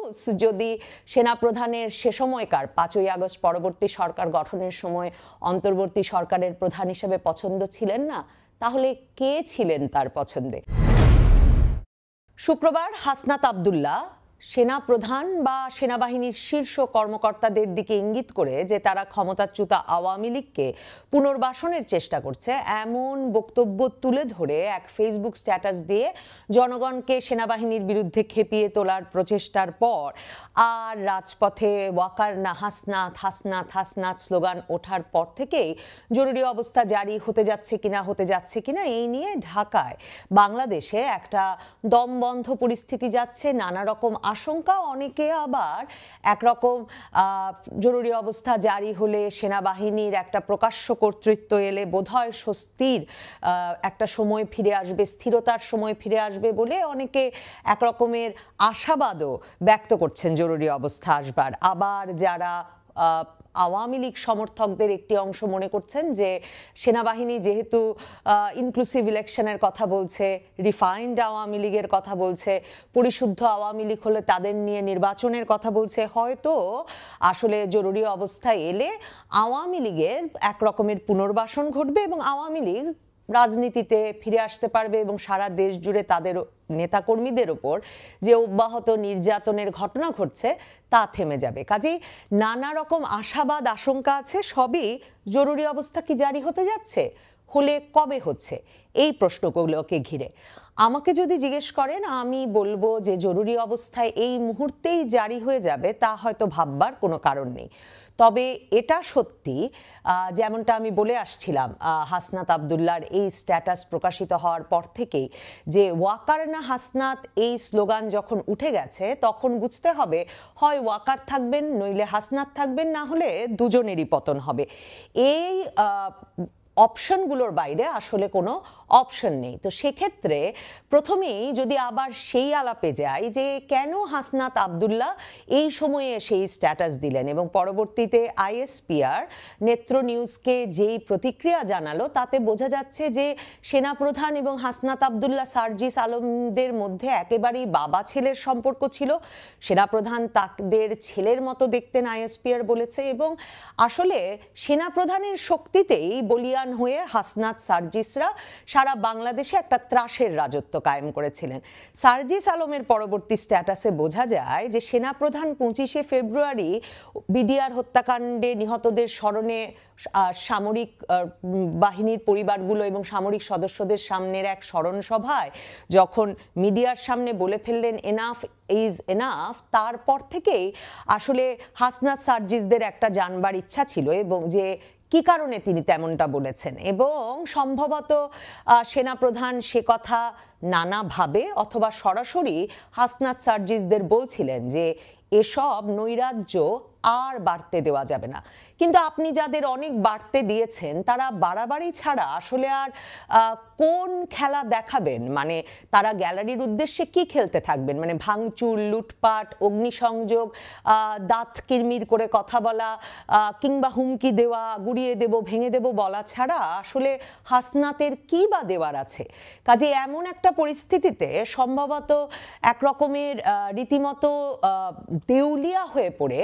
ইউনূস যদি সেনাপ্রধানের সে সময়কার 5ই আগস্ট পরবর্তী সরকার গঠনের সময় অন্তর্বর্তী সরকারের প্রধান হিসেবে পছন্দ ছিলেন না, তাহলে কে ছিলেন তার পছন্দে? শুক্রবার হাসনাত আব্দুল্লাহ সেনাপ্রধান বা সেনাবাহিনীর শীর্ষ কর্মকর্তাদের দিকে ইঙ্গিত করে যে তারা ক্ষমতাচ্যুত আওয়ামী লীগকে পুনর্বাসনের চেষ্টা করছে এমন বক্তব্য তুলে ধরে এক ফেসবুক স্ট্যাটাস দিয়ে জনগণকে সেনাবাহিনীর বিরুদ্ধে খেপিয়ে তোলার প্রচেষ্টার পর আর রাজপথে ওয়াকার না হাসনাত হাসনাত হাসনাত স্লোগান ওঠার পর থেকেই জরুরি অবস্থা জারি হতে যাচ্ছে কিনা এই নিয়ে ঢাকায় বাংলাদেশে একটা দমবন্ধ পরিস্থিতি যাচ্ছে। নানা রকম আশঙ্কা, অনেকে আবার একরকম জরুরি অবস্থা জারি হলে সেনাবাহিনীর একটা প্রকাশ্য কর্তৃত্ব এলে বোধহয় স্বস্তির একটা সময় ফিরে আসবে, স্থিরতার সময় ফিরে আসবে বলে অনেকে একরকমের আশাবাদও ব্যক্ত করছেন জরুরি অবস্থা আসবার। আবার যারা আওয়ামী লীগ সমর্থকদের একটি অংশ মনে করছেন যে সেনাবাহিনী যেহেতু ইনক্লুসিভ ইলেকশনের কথা বলছে, রিফাইন্ড আওয়ামী লীগের কথা বলছে, পরিশুদ্ধ আওয়ামী লীগ হলে তাদের নিয়ে নির্বাচনের কথা বলছে, হয়তো আসলে জরুরি অবস্থায় এলে আওয়ামী লীগের এক রকমের পুনর্বাসন ঘটবে এবং আওয়ামী লীগ রাজনীতিতে ফিরে আসতে পারবে এবং সারা দেশ জুড়ে তাদের নেতাকর্মীদের ওপর যে অব্যাহত নির্যাতনের ঘটনা ঘটছে তা থেমে যাবে। কাজেই নানা রকম আশাবাদ আশঙ্কা আছে। সবই জরুরি অবস্থা কি জারি হতে যাচ্ছে, হলে কবে হচ্ছে, এই প্রশ্নগুলোকে ঘিরে আমাকে যদি জিজ্ঞেস করেন, আমি বলবো যে জরুরি অবস্থায় এই মুহূর্তেই জারি হয়ে যাবে তা হয়তো ভাববার কোনো কারণ নেই। তবে এটা সত্যি, যেমনটা আমি বলে আসছিলাম হাসনাত আব্দুল্লাহর এই স্ট্যাটাস প্রকাশিত হওয়ার পর থেকেই, যে ওয়াকার না হাসনাত এই স্লোগান যখন উঠে গেছে তখন বুঝতে হবে হয় ওয়াকার থাকবেন নইলে হাসনাত থাকবেন, না হলে দুজনেরই পতন হবে। এই অপশনগুলোর বাইরে আসলে কোনো অপশন নেই। তো সেক্ষেত্রে প্রথমেই যদি আবার সেই আলাপে যাই যে কেন হাসনাত আব্দুল্লাহ এই সময়ে সেই স্ট্যাটাস দিলেন এবং পরবর্তীতে আইএসপিআর নেত্র নিউজকে যেই প্রতিক্রিয়া জানালো তাতে বোঝা যাচ্ছে যে সেনাপ্রধান এবং হাসনাত আব্দুল্লাহ সার্জিস আলমদের মধ্যে একেবারেই বাবা ছেলের সম্পর্ক ছিল। সেনাপ্রধান তাদের ছেলের মতো দেখতেন আইএসপিআর বলেছে, এবং আসলে সেনাপ্রধানের শক্তিতেই বলিয়ান হয়ে হাসনাত সার্জিসরা সারা বাংলাদেশে একটা ত্রাসের রাজত্ব কায়েম করেছিলেন। সার্জিস আলমের পরবর্তী স্ট্যাটাসে বোঝা যায় যে সেনাপ্রধান 25শে ফেব্রুয়ারি বিডিআর হত্যাকাণ্ডে নিহতদের স্মরণে সামরিক বাহিনীর পরিবারগুলো এবং সামরিক সদস্যদের সামনের এক স্মরণ সভায় যখন মিডিয়ার সামনে বলে ফেললেন এনাফ ইজ এনাফ, তারপর থেকেই আসলে হাসনাত সার্জিসদের একটা জানবার ইচ্ছা ছিল এবং যে কি কারণে তিনি তেমনটা বলেছেন, এবং সম্ভবত সেনাপ্রধান সে কথা নানাভাবে অথবা সরাসরি হাসনাত সার্জিসদের বলছিলেন যে এসব নৈরাজ্য আর বাড়তে দেওয়া যাবে না। কিন্তু আপনি যাদের অনেক বাড়তে দিয়েছেন তারা বাড়াবাড়ি ছাড়া আসলে আর কোন খেলা দেখাবেন? মানে তারা গ্যালারির উদ্দেশ্যে কি খেলতে থাকবেন? মানে ভাঙচুর, লুটপাট, অগ্নিসংযোগ, দাঁত কিরমির করে কথা বলা, কিংবা হুমকি দেওয়া, গুড়িয়ে দেব, ভেঙে দেব বলা ছাড়া আসলে হাসনাতের কি বা দেওয়ার আছে? কাজে এমন একটা পরিস্থিতিতে সম্ভবত একরকমের রীতিমতো দেউলিয়া হয়ে পড়ে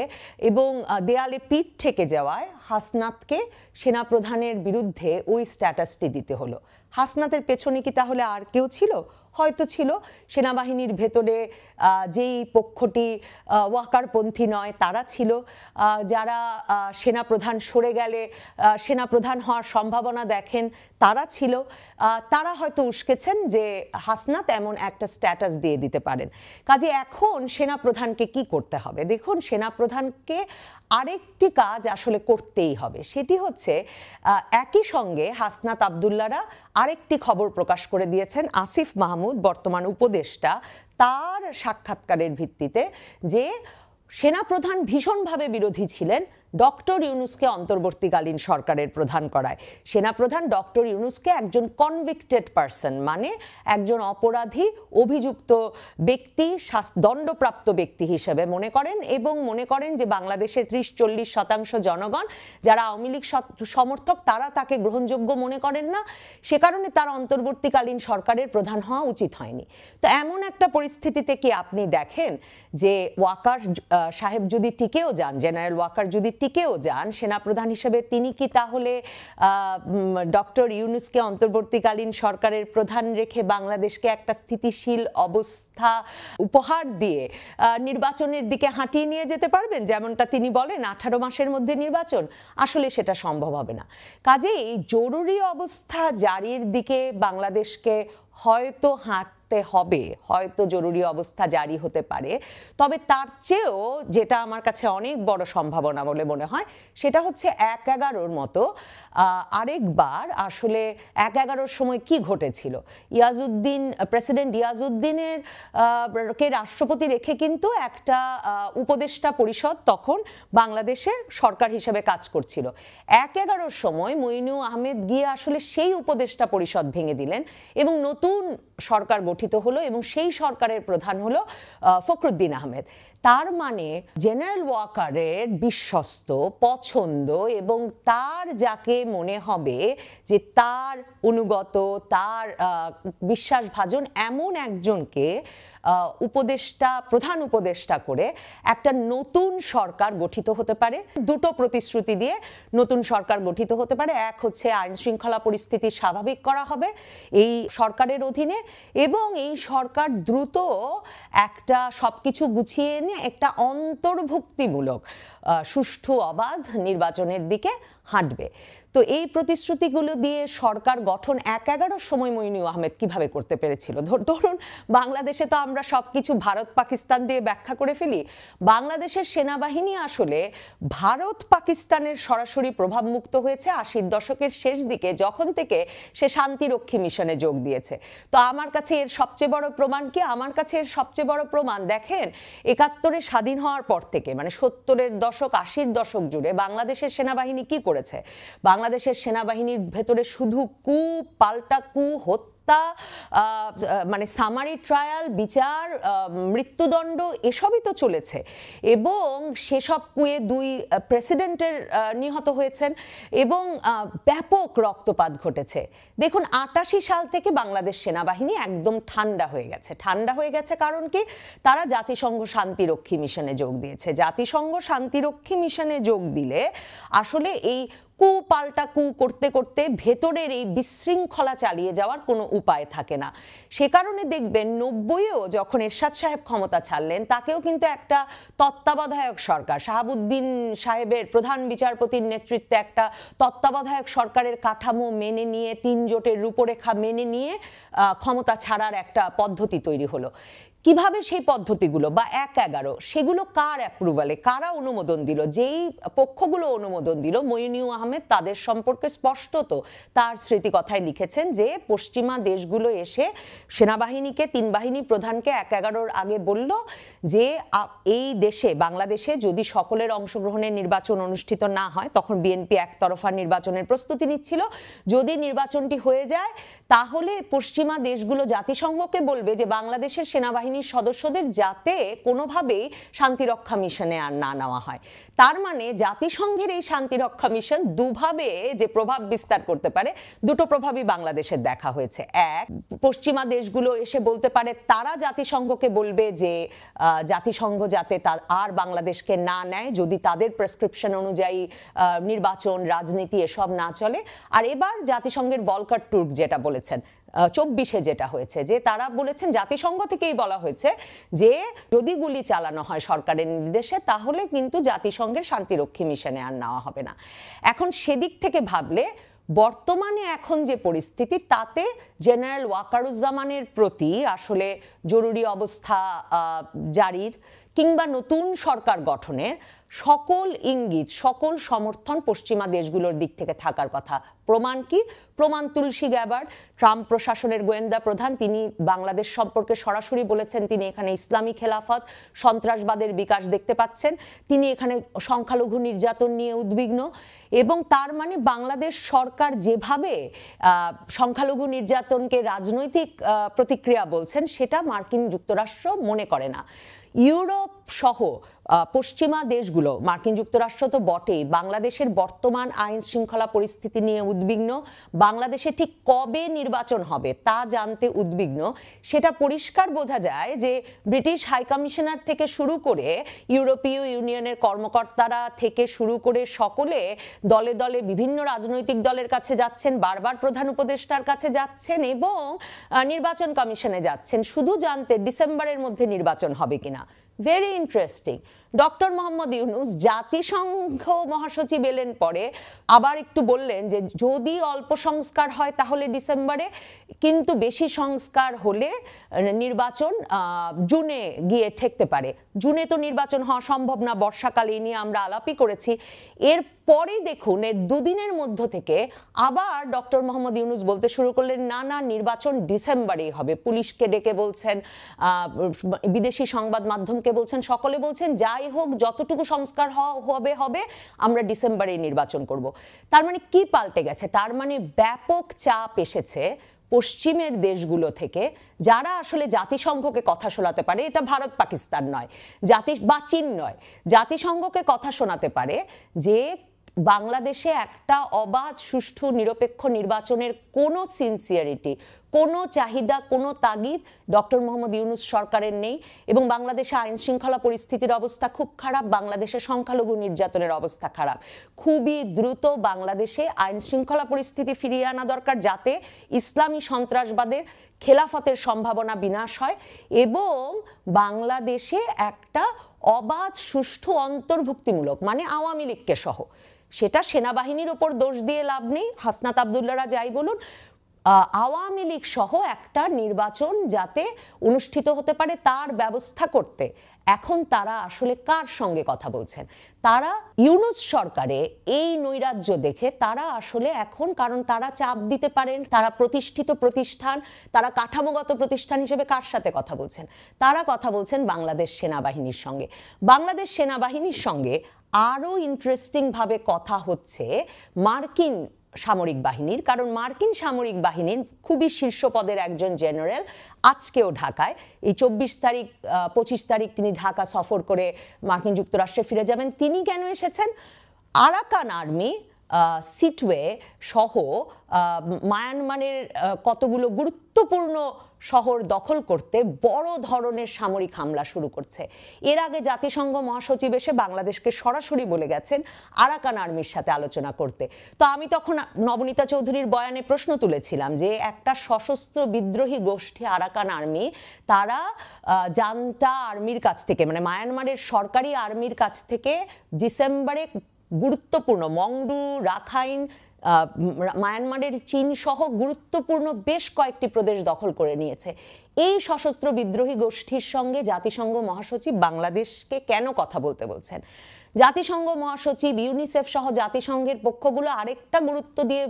এবং দেয়ালে পিঠ ঠেকে যাওয়ায় হাসনাতকে সেনাপ্রধানের বিরুদ্ধে ওই স্ট্যাটাসটি দিতে হলো। হাসনাতের পেছনে কি তাহলে আর কেউ ছিল? হয়তো ছিল। সেনাবাহিনীর ভেতরে যেই পক্ষটি ওয়াকারপন্থী নয় তারা ছিল, যারা সেনাপ্রধান সরে গেলে সেনাপ্রধান হওয়ার সম্ভাবনা দেখেন তারা ছিল, তারা হয়তো উস্কেছেন যে হাসনাত এমন একটা স্ট্যাটাস দিয়ে দিতে পারেন। কাজে এখন সেনাপ্রধানকে কি করতে হবে? দেখুন, সেনাপ্রধানকে আরেকটি কাজ আসলে করতেই হবে, সেটি হচ্ছে একই সঙ্গে হাসনাত আব্দুল্লাহরা আরেকটি খবর প্রকাশ করে দিয়েছেন আসিফ মাহমুদ, বর্তমান উপদেষ্টা, তার সাক্ষাৎকারের ভিত্তিতে যে সেনাপ্রধান ভীষণভাবে বিরোধী ছিলেন ডক্টর ইউনূসকে অন্তর্বর্তীকালীন সরকারের প্রধান করায়। সেনাপ্রধান ডক্টর ইউনূসকে একজন কনভিক্টেড পারসন, মানে একজন অপরাধী অভিযুক্ত ব্যক্তি, দণ্ডপ্রাপ্ত ব্যক্তি হিসেবে মনে করেন, এবং মনে করেন যে বাংলাদেশের 30-40% জনগণ যারা আওয়ামী লীগ সমর্থক তারা তাকে গ্রহণযোগ্য মনে করেন না, সে কারণে তার অন্তর্বর্তীকালীন সরকারের প্রধান হওয়া উচিত হয়নি। তো এমন একটা পরিস্থিতিতে কি আপনি দেখেন যে ওয়াকার সাহেব যদি টিকেও যান, জেনারেল ওয়াকার যদি টিকেও যান সেনাপ্রধান হিসেবে, তিনি কি তাহলে ডক্টর ইউনূসকে অন্তর্বর্তীকালীন সরকারের প্রধান রেখে বাংলাদেশকে একটা স্থিতিশীল অবস্থা উপহার দিয়ে নির্বাচনের দিকে হাঁটিয়ে নিয়ে যেতে পারবেন? যেমনটা তিনি বলেন 18 মাসের মধ্যে নির্বাচন, আসলে সেটা সম্ভব হবে না। কাজেই জরুরি অবস্থা জারির দিকে বাংলাদেশকে হয়তো হাঁটতে হবে, হয়তো জরুরি অবস্থা জারি হতে পারে। তবে তার চেয়েও যেটা আমার কাছে অনেক বড় সম্ভাবনা বলে মনে হয় সেটা হচ্ছে 1/11 মতো আরেকবার। আসলে 1/11 সময় কি ঘটেছিল, প্রেসিডেন্ট ইয়াজউদ্দিনের কে রাষ্ট্রপতি রেখে কিন্তু একটা উপদেষ্টা পরিষদ তখন বাংলাদেশে সরকার হিসেবে কাজ করছিল। 1/11 সময় মইনু আহমেদ গিয়ে আসলে সেই উপদেষ্টা পরিষদ ভেঙে দিলেন এবং নতুন সরকার গঠিত হলো এবং সেই সরকারের প্রধান হলো ফখরুদ্দিন আহমেদ। তার মানে জেনারেল ওয়াকারের বিশ্বস্ত, পছন্দ এবং তার যাকে মনে হবে যে তার অনুগত, তার বিশ্বাসভাজন এমন একজনকে প্রধান উপদেষ্টা করে একটা নতুন সরকার গঠিত হতে পারে। দুটো প্রতিশ্রুতি দিয়ে নতুন সরকার গঠিত হতে পারে। এক হচ্ছে আইন শৃঙ্খলা পরিস্থিতি স্বাভাবিক করা হবে এই সরকারের অধীনে, এবং এই সরকার দ্রুত একটা সবকিছু গুছিয়ে এনে একটা অন্তর্ভুক্তিমূলক সুষ্ঠু অবাধ নির্বাচনের দিকে হাঁটবে। তো এই প্রতিশ্রুতিগুলো দিয়ে সরকার গঠন 1/11 সময় মইনু আহমেদ কিভাবে করতে পেরেছিল? ধরুন বাংলাদেশে তো আমরা সবকিছু ভারত পাকিস্তান দিয়ে ব্যাখ্যা করে ফেলি। বাংলাদেশের সেনাবাহিনী আসলে ভারত পাকিস্তানের সরাসরি প্রভাব মুক্ত হয়েছে 80-র দশকের শেষ দিকে, যখন থেকে সে শান্তিরক্ষী মিশনে যোগ দিয়েছে। তো আমার কাছে এর সবচেয়ে বড় প্রমাণ কি? আমার কাছে এর সবচেয়ে বড় প্রমাণ দেখেন 71-এ স্বাধীন হওয়ার পর থেকে, মানে 70-এর দশক 80-র দশক জুড়ে বাংলাদেশের সেনাবাহিনী কি করেছে? বাংলাদেশের সেনাবাহিনীর ভেতরে শুধু কু, পাল্টা কু, হত্যা, মানে সামারি ট্রায়াল, বিচার, মৃত্যুদণ্ড এসবই তো চলেছে। এবং সেসব কুয়ে 2 প্রেসিডেন্টের নিহত হয়েছেন এবং ব্যাপক রক্তপাত ঘটেছে। দেখুন 88 সাল থেকে বাংলাদেশ সেনাবাহিনী একদম ঠান্ডা হয়ে গেছে। ঠান্ডা হয়ে গেছে কারণ কি? তারা জাতিসংঘ শান্তিরক্ষী মিশনে যোগ দিয়েছে। জাতিসংঘ শান্তিরক্ষী মিশনে যোগ দিলে আসলে এই কু পাল্টা কু করতে করতে ভেতরের এই বিশৃঙ্খলা চালিয়ে যাওয়ার কোনো উপায় থাকে না। সে কারণে দেখবেন 90-এও যখন এরশাদ সাহেব ক্ষমতা ছাড়লেন, তাকেও কিন্তু একটা তত্ত্বাবধায়ক সরকার, শাহাবুদ্দিন সাহেবের প্রধান বিচারপতির নেতৃত্বে একটা তত্ত্বাবধায়ক সরকারের কাঠামো মেনে নিয়ে, 3 জোটের রূপরেখা মেনে নিয়ে ক্ষমতা ছাড়ার একটা পদ্ধতি তৈরি হলো। কিভাবে সেই পদ্ধতিগুলো বা 1/11 সেগুলো কার অ্যাপ্রুভালে, কারা অনুমোদন দিল? যেই পক্ষগুলো অনুমোদন দিল মইনু আহমেদ তাদের সম্পর্কে স্পষ্টত তার স্মৃতিকথায় লিখেছেন যে পশ্চিমা দেশগুলো এসে সেনাবাহিনীকে, 3 বাহিনী প্রধানকে 1/11-র আগে বলল যে এই দেশে বাংলাদেশে যদি সকলের অংশগ্রহণের নির্বাচন অনুষ্ঠিত না হয়, তখন বিএনপি একতরফা নির্বাচনের প্রস্তুতি নিচ্ছিল, যদি নির্বাচনটি হয়ে যায় তাহলে পশ্চিমা দেশগুলো জাতিসংঘকে বলবে যে বাংলাদেশের সেনাবাহিনী সদস্যদের যাতে কোনোভাবেই শান্তিরক্ষা মিশনে আর না নেওয়া হয়। তার মানে জাতিসংঘের এই শান্তিরক্ষা মিশন দুভাবে যে প্রভাব বিস্তার করতে পারে, দুটো প্রভাবই বাংলাদেশের দেখা হয়েছে। এক, পশ্চিমা দেশগুলো এসে বলতে পারে, তারা জাতিসংঘকে বলবে যে জাতিসংঘ যাতে আর বাংলাদেশকে না নেয় যদি তাদের প্রেসক্রিপশন অনুযায়ী নির্বাচন, রাজনীতি এসব না চলে। আর এবার জাতিসংঘের ভলকার টুর্ক যেটা বলেছেন 24-এ যেটা হয়েছে, যে তারা বলেছেন, জাতিসংঘ থেকেই বলা হয়েছে যে যদি গুলি চালানো হয় সরকারের নির্দেশে তাহলে কিন্তু জাতিসংঘের শান্তিরক্ষী মিশনে আর নেওয়া হবে না। এখন সেদিক থেকে ভাবলে বর্তমানে এখন যে পরিস্থিতি, তাতে জেনারেল ওয়াকারুজ্জামানের প্রতি আসলে জরুরি অবস্থা জারির কিংবা নতুন সরকার গঠনের সকল ইঙ্গিত, সকল সমর্থন পশ্চিমা দেশগুলোর দিক থেকে থাকার কথা। প্রমাণ কি? প্রমাণ তুলসী গ্যাবার্ড, ট্রাম্প প্রশাসনের গোয়েন্দা প্রধান, তিনি বাংলাদেশ সম্পর্কে সরাসরি বলেছেন তিনি এখানে ইসলামী খেলাফত, সন্ত্রাসবাদের বিকাশ দেখতে পাচ্ছেন, তিনি এখানে সংখ্যালঘু নির্যাতন নিয়ে উদ্বিগ্ন। এবং তার মানে বাংলাদেশ সরকার যেভাবে সংখ্যালঘু নির্যাতনকে রাজনৈতিক প্রতিক্রিয়া বলছেন, সেটা মার্কিন যুক্তরাষ্ট্র মনে করে না। ইউরোপ সহ পশ্চিমা দেশগুলো, মার্কিন যুক্তরাষ্ট্র তো বটেই, বাংলাদেশের বর্তমান আইন শৃঙ্খলা পরিস্থিতি নিয়ে উদ্বিগ্ন, বাংলাদেশে ঠিক কবে নির্বাচন হবে তা জানতে উদ্বিগ্ন। সেটা পরিষ্কার বোঝা যায় যে ব্রিটিশ হাইকমিশনার থেকে শুরু করে ইউরোপীয় ইউনিয়নের কর্মকর্তারা থেকে শুরু করে সকলে দলে দলে বিভিন্ন রাজনৈতিক দলের কাছে যাচ্ছেন, বারবার প্রধান উপদেষ্টার কাছে যাচ্ছেন এবং নির্বাচন কমিশনে যাচ্ছেন শুধু জানতে ডিসেম্বরের মধ্যে নির্বাচন হবে কিনা। Very interesting. Doctor Mohammad Yunus জাতিসংঘ মহাসচিব এলেন পরে, আবার একটু বললেন যে যদি অল্প সংস্কার হয় তাহলে ডিসেম্বরে, কিন্তু বেশি সংস্কার হলে নির্বাচন জুনে গিয়ে ঠেকতে পারে। জুনে তো নির্বাচন হওয়া সম্ভব না, বর্ষাকালে নিয়ে আমরা আলাপই করেছি। এরপরেই দেখুন এর দুদিনের মধ্য থেকে আবার ডক্টর মোহাম্মদ ইউনূস বলতে শুরু করলেন না না নির্বাচন ডিসেম্বরেই হবে। পুলিশকে ডেকে বলছেন, বিদেশি সংবাদ মাধ্যমকে বলছেন, সকলে বলছেন যাই হোক যতটুকু সংস্কার হবে হবে, আমরা ডিসেম্বরেই নির্বাচন করব। তার মানে কি পাল্টে গেছে? তার মানে ব্যাপক চাপ এসেছে পশ্চিমের দেশগুলো থেকে, যারা আসলে জাতিসংঘকে কথা শোনাতে পারে, এটা ভারত পাকিস্তান নয়, বা চীন নয়, জাতিসংঘকে কথা শোনাতে পারে যে বাংলাদেশে একটা অবাধ সুষ্ঠু নিরপেক্ষ নির্বাচনের কোনো সিনসিয়ারিটি, কোনো চাহিদা, কোনো তাগিদ ডক্টর মোহাম্মদ ইউনূস সরকারের নেই। এবং বাংলাদেশে আইন শৃঙ্খলা পরিস্থিতির অবস্থা খুব খারাপ, বাংলাদেশে সংখ্যালঘু নির্যাতনের অবস্থা খারাপ। খুবই দ্রুত বাংলাদেশে আইন শৃঙ্খলা পরিস্থিতি ফিরিয়ে আনা দরকার, যাতে ইসলামী সন্ত্রাসবাদের খেলাফতের সম্ভাবনা বিনাশ হয় এবং বাংলাদেশে একটা অবাধ সুষ্ঠু অন্তর্ভুক্তিমূলক, মানে আওয়ামী লীগকে সহ, সেটা সেনাবাহিনীর ওপর দোষ দিয়ে লাভ নেই, হাসনাত আবদুল্লাহরা যাই বলুন, আওয়ামী লীগ সহ একটা নির্বাচন যাতে অনুষ্ঠিত হতে পারে তার ব্যবস্থা করতে এখন তারা আসলে কার সঙ্গে কথা বলছেন? তারা ইউনূস সরকারে এই নৈরাজ্য দেখে তারা আসলে এখন, কারণ তারা চাপ দিতে পারেন, তারা প্রতিষ্ঠিত প্রতিষ্ঠান, তারা কাঠামোগত প্রতিষ্ঠান হিসেবে কার সাথে কথা বলছেন? তারা কথা বলছেন বাংলাদেশ সেনাবাহিনীর সঙ্গে। বাংলাদেশ সেনাবাহিনীর সঙ্গে আরো ইন্টারেস্টিং ভাবে কথা হচ্ছে মার্কিন সামরিক বাহিনীর, কারণ মার্কিন সামরিক বাহিনীর খুবই শীর্ষ পদের একজন জেনারেল আজকেও ঢাকায়, এই 25 তারিখ তিনি ঢাকা সফর করে মার্কিন যুক্তরাষ্ট্রে ফিরে যাবেন। তিনি কেন এসেছেন? আরাকান আর্মি সিটওয়ে সহ মায়ানমারের কতগুলো গুরুত্বপূর্ণ শহর দখল করতে বড় ধরনের সামরিক হামলা শুরু করছে। এর আগে জাতিসংঘ মহাসচিব এসে বাংলাদেশকে সরাসরি বলে গেছেন আরাকান আর্মির সাথে আলোচনা করতে। তো আমি তখন নবনীতা চৌধুরীর বয়ানে প্রশ্ন তুলেছিলাম যে একটা সশস্ত্র বিদ্রোহী গোষ্ঠী আরাকান আর্মি, তারা জান্তা আর্মির কাছ থেকে, মানে মায়ানমারের সরকারি আর্মির কাছ থেকে ডিসেম্বরে গুরুত্বপূর্ণ মংডু, রাখাইন, মায়ানমারের চীন সহ গুরুত্বপূর্ণ বেশ কয়েকটি প্রদেশ দখল করে নিয়েছে। এই সশস্ত্র বিদ্রোহী গোষ্ঠীর সঙ্গে জাতিসংঘ মহাসচিব বাংলাদেশকে কেন কথা বলতে বলছেন? জাতিসংঘ মহাসচিব, ইউনিসেফ সহ জাতিসংঘের পক্ষগুলো আরেকটা গুরুত্ব দিয়ে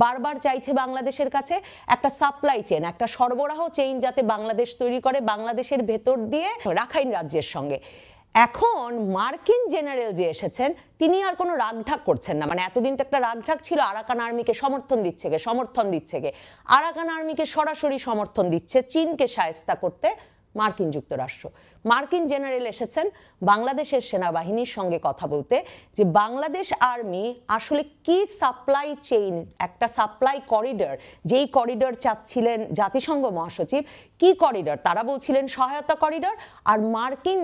বারবার চাইছে বাংলাদেশের কাছে একটা সাপ্লাই চেইন, একটা সরবরাহ চেইন যাতে বাংলাদেশ তৈরি করে বাংলাদেশের ভেতর দিয়ে রাখাইন রাজ্যের সঙ্গে। এখন মার্কিন জেনারেল যে এসেছেন তিনি আর কোনো রাগঢাক করছেন না, মানে এতদিন তো একটা রাগঢাক ছিল আরাকান আর্মিকে সমর্থন দিচ্ছে কে, আরাকান আর্মিকে সরাসরি সমর্থন দিচ্ছে চীনকে শায়েস্তা করতে মার্কিন যুক্তরাষ্ট্র। মার্কিন জেনারেল এসেছেন বাংলাদেশের সেনাবাহিনীর সঙ্গে কথা বলতে যে বাংলাদেশ আর্মি আসলে কি সাপ্লাই চেইন, একটা সাপ্লাই করিডর, যেই করিডর চাচ্ছিলেন জাতিসংঘ মহাসচিব, কি করিডর? তারা বলছিলেন সহায়তা করিডর, আর মার্কিন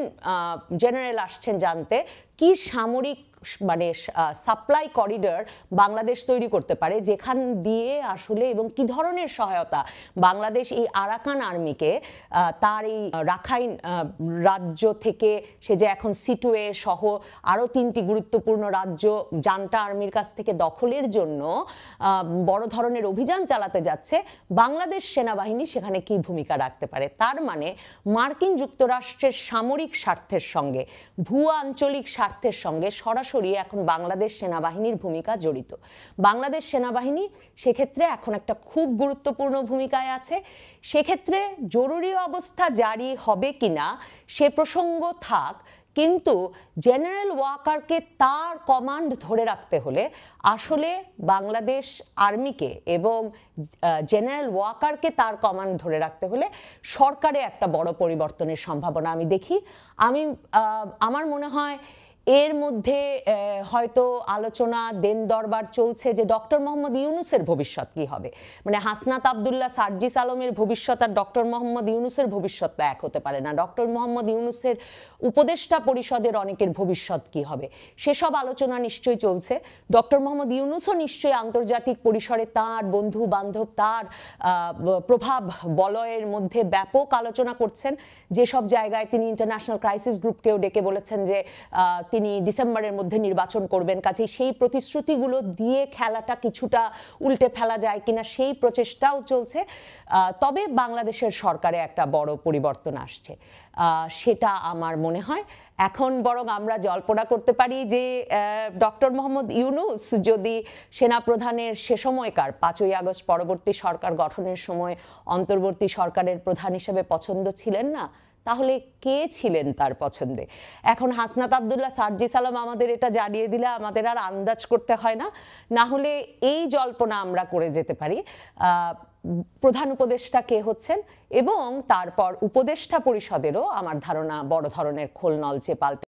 জেনারেল আসছেন জানতে কি সামরিক মানে সাপ্লাই করিডর বাংলাদেশ তৈরি করতে পারে, যেখান দিয়ে আসলে এবং কি ধরনের সহায়তা বাংলাদেশ এই আরাকান আর্মিকে তার এই রাখাইন রাজ্য থেকে, সে যে এখন সিটওয়ে সহ আরো 3টি গুরুত্বপূর্ণ রাজ্য জান্টা আর্মির কাছ থেকে দখলের জন্য বড় ধরনের অভিযান চালাতে যাচ্ছে, বাংলাদেশ সেনাবাহিনী সেখানে কি ভূমিকা রাখতে পারে? তার মানে মার্কিন যুক্তরাষ্ট্রের সামরিক স্বার্থের সঙ্গে ভূ আঞ্চলিক স্বার্থের সঙ্গে সরাসরি এখন বাংলাদেশ সেনাবাহিনীর ভূমিকা জড়িত। বাংলাদেশ সেনাবাহিনী সেক্ষেত্রে এখন একটা খুব গুরুত্বপূর্ণ ভূমিকায় আছে। সেক্ষেত্রে জরুরি অবস্থা জারি হবে কিনা সে প্রসঙ্গ থাক, কিন্তু জেনারেল ওয়াকারকে তার কমান্ড ধরে রাখতে হলে আসলে বাংলাদেশ আর্মিকে এবং জেনারেল ওয়াকারকে তার কমান্ড ধরে রাখতে হলে সরকারে একটা বড় পরিবর্তনের সম্ভাবনা আমি দেখি। আমার মনে হয় এর মধ্যে হয়তো আলোচনা দেন দরবার চলছে যে ডক্টর মোহাম্মদ ইউনূসের ভবিষ্যৎ কি হবে। মানে হাসনাত আবদুল্লাহ, সার্জিস আলমের ভবিষ্যৎ আর ডক্টর মোহাম্মদ ইউনূসের ভবিষ্যৎ এক হতে পারে না। ডক্টর মোহাম্মদ ইউনূসের উপদেষ্টা পরিষদের অনেকের ভবিষ্যৎ কি হবে সেসব আলোচনা নিশ্চয়ই চলছে। ডক্টর মোহাম্মদ ইউনূসও নিশ্চয়ই আন্তর্জাতিক পরিসরে তার বন্ধু বান্ধব, তার প্রভাব বলয়ের মধ্যে ব্যাপক আলোচনা করছেন। যেসব জায়গায় তিনি ইন্টারন্যাশনাল ক্রাইসিস গ্রুপকেও ডেকে বলেছেন যে তিনি ডিসেম্বরের মধ্যে নির্বাচন করবেন, কাজেই সেই প্রতিশ্রুতিগুলো দিয়ে খেলাটা কিছুটা উল্টে ফেলা যায় কিনা সেই প্রচেষ্টাও চলছে। তবে বাংলাদেশের সরকারে একটা বড় পরিবর্তন আসছে, সেটা আমার মনে হয়। এখন বরং আমরা জল্পনা করতে পারি যে ডক্টর মোহাম্মদ ইউনূস যদি সেনাপ্রধানের সে সময়কার 5ই আগস্ট পরবর্তী সরকার গঠনের সময় অন্তর্বর্তী সরকারের প্রধান হিসেবে পছন্দ ছিলেন না, তাহলে কে ছিলেন তার পছন্দে? এখন হাসনাত আবদুল্লাহ, সার্জিস আলম আমাদের এটা জানিয়ে দিলে আমাদের আর আন্দাজ করতে হয় না। না হলে এই জল্পনা আমরা করে যেতে পারি প্রধান উপদেষ্টা কে হচ্ছেন, এবং তারপর উপদেষ্টা পরিষদেরও আমার ধারণা বড় ধরনের খোলনলচে পাল্টে